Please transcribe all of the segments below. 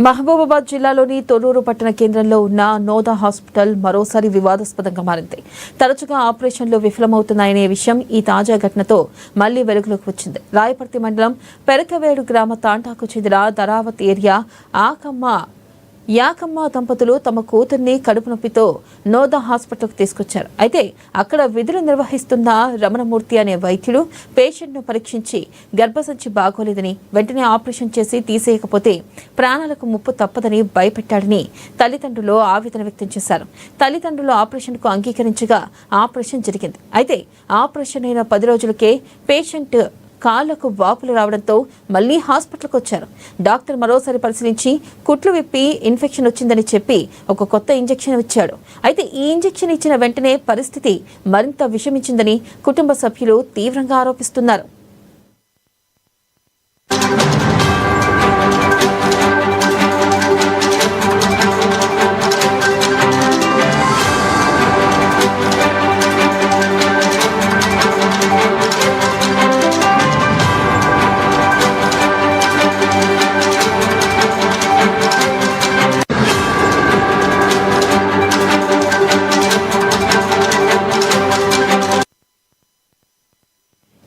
మహబూబాబాద్ జిల్లాలోని తొర్రూరు పట్టణ కేంద్రంలో ఉన్న నోదా హాస్పిటల్ మరోసారి వివాదాస్పదంగా మారింది. తరచుగా ఆపరేషన్లు విఫలమవుతున్నాయనే విషయం ఈ తాజా ఘటనతో మళ్లీ వెలుగులోకి వచ్చింది. రాయపర్తి మండలం పెరకవేడు గ్రామ తాంటాకు చెందిన ధరావత్ ఏరియా యాకమ్మ దంపతులు తమ కూతుర్ని కడుపు నొప్పితో నోదా హాస్పిటల్కు తీసుకొచ్చారు. అయితే అక్కడ విధులు నిర్వహిస్తున్న రమణమూర్తి అనే వైద్యుడు పేషెంట్ను పరీక్షించి గర్భసంచి బాగోలేదని, వెంటనే ఆపరేషన్ చేసి తీసేయకపోతే ప్రాణాలకు ముప్పు తప్పదని భయపెట్టాడని తల్లిదండ్రులు ఆవేదన వ్యక్తం చేశారు. తల్లిదండ్రులు ఆపరేషన్కు అంగీకరించగా ఆపరేషన్ జరిగింది. అయితే ఆపరేషన్ అయిన 10 రోజులకే పేషెంట్ కాళ్లకు వాపులు రావడంతో మళ్లీ హాస్పిటల్కి వచ్చారు. డాక్టర్ మరోసారి పరిశీలించి కుట్లు విప్పి ఇన్ఫెక్షన్ వచ్చిందని చెప్పి ఒక కొత్త ఇంజెక్షన్ ఇచ్చాడు. అయితే ఈ ఇంజెక్షన్ ఇచ్చిన వెంటనే పరిస్థితి మరింత విషమించిందని కుటుంబ సభ్యులు తీవ్రంగా ఆరోపిస్తున్నారు.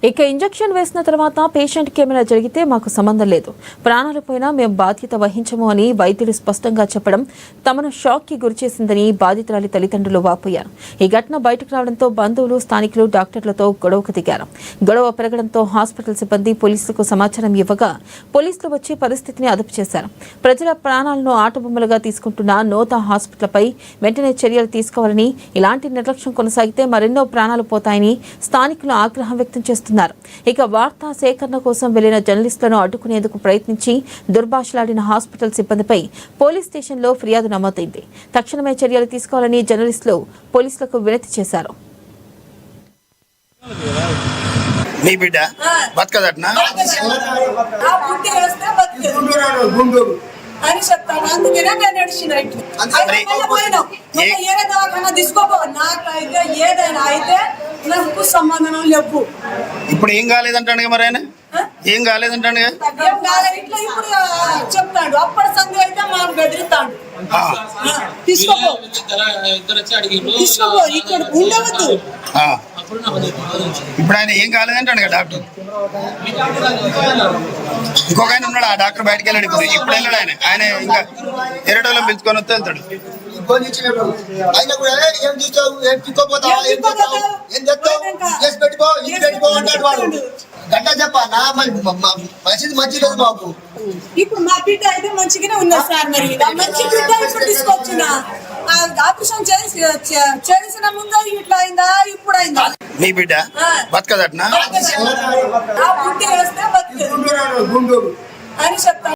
ఇక ఇంజెక్షన్ వేసిన తర్వాత పేషెంట్కి ఏమైనా జరిగితే మాకు సంబంధం లేదు, ప్రాణాలు పోయినా మేము బాధ్యత వహించము అని వైద్యుడు స్పష్టంగా చెప్పడం తమను షాక్కి గురిచేసిందని బాధితురాలి తల్లిదండ్రులు వాపోయారు. ఈ ఘటన బయటకు రావడంతో బంధువులు, స్థానికులు డాక్టర్లతో గొడవకు దిగారు. గొడవ పెరగడంతో హాస్పిటల్ సిబ్బంది పోలీసులకు సమాచారం ఇవ్వగా పోలీసులు వచ్చి పరిస్థితిని అదుపు చేశారు. ప్రజల ప్రాణాలను ఆటబొమ్మలుగా తీసుకుంటున్న నోదా హాస్పిటల్పై వెంటనే చర్యలు తీసుకోవాలని, ఇలాంటి నిర్లక్ష్యం కొనసాగితే మరెన్నో ప్రాణాలు పోతాయని స్థానికులు ఆగ్రహం వ్యక్తం చేస్తున్నారు. ఇక వార్తా సేకరణ కోసం వెళ్లిన జర్నలిస్టులను అడ్డుకునేందుకు ప్రయత్నించి దుర్భాషలాడిన హాస్పిటల్ సిబ్బందిపై పోలీస్ స్టేషన్లో ఫిర్యాదు నమోదైంది. తక్షణమే చర్యలు తీసుకోవాలని జర్నలిస్టులు పోలీసులకు వినతి చేశారు. మీ బిడ్డ బతకదట్నా అని చెప్తాను. అందుకనే నేను నడిచినట్టు ఏరే దవాఖానా తీసుకోపో, నాకైతే ఏదైనా అయితే నాకు సంబంధం లేవు. ఇప్పుడు ఏం కాలేదంటాడు మరి ఆయన, ఏం కాలేదంటాడు ఇట్లా ఇప్పుడు చెప్తాడు. అప్పటి సంధి అయితే మాకు బెదిరిస్తాడు. తీసుకోపో తీసుకోపో, ఇక్కడ ఉండవద్దు. ఇప్పుడు ఆయన ఏం కాలేదంటాడు కదా డాక్టర్. ఇంకొక ఆయన ఉన్నాడు, ఆ డాక్టర్ బయటకు వెళ్ళాడు. ఇప్పుడు వెళ్ళాడు ఆయన. ఆయన ఇంకా ఎరటోళ్ళని పిలుచుకొని వస్తే వెళ్తాడు. ఇప్పుడు మా బిడ్డ అయితే మంచిగానే ఉన్నా సార్. మరి మంచి బిడ్డ ఇప్పుడు తీసుకొచ్చిన ఆపరేషన్ చేసిన ముందు ఇట్లా అయిందా, ఇప్పుడు అయిందా? మీ బిడ్డ బతకదట్నా వేస్తే బతుకు అని చెప్తాను.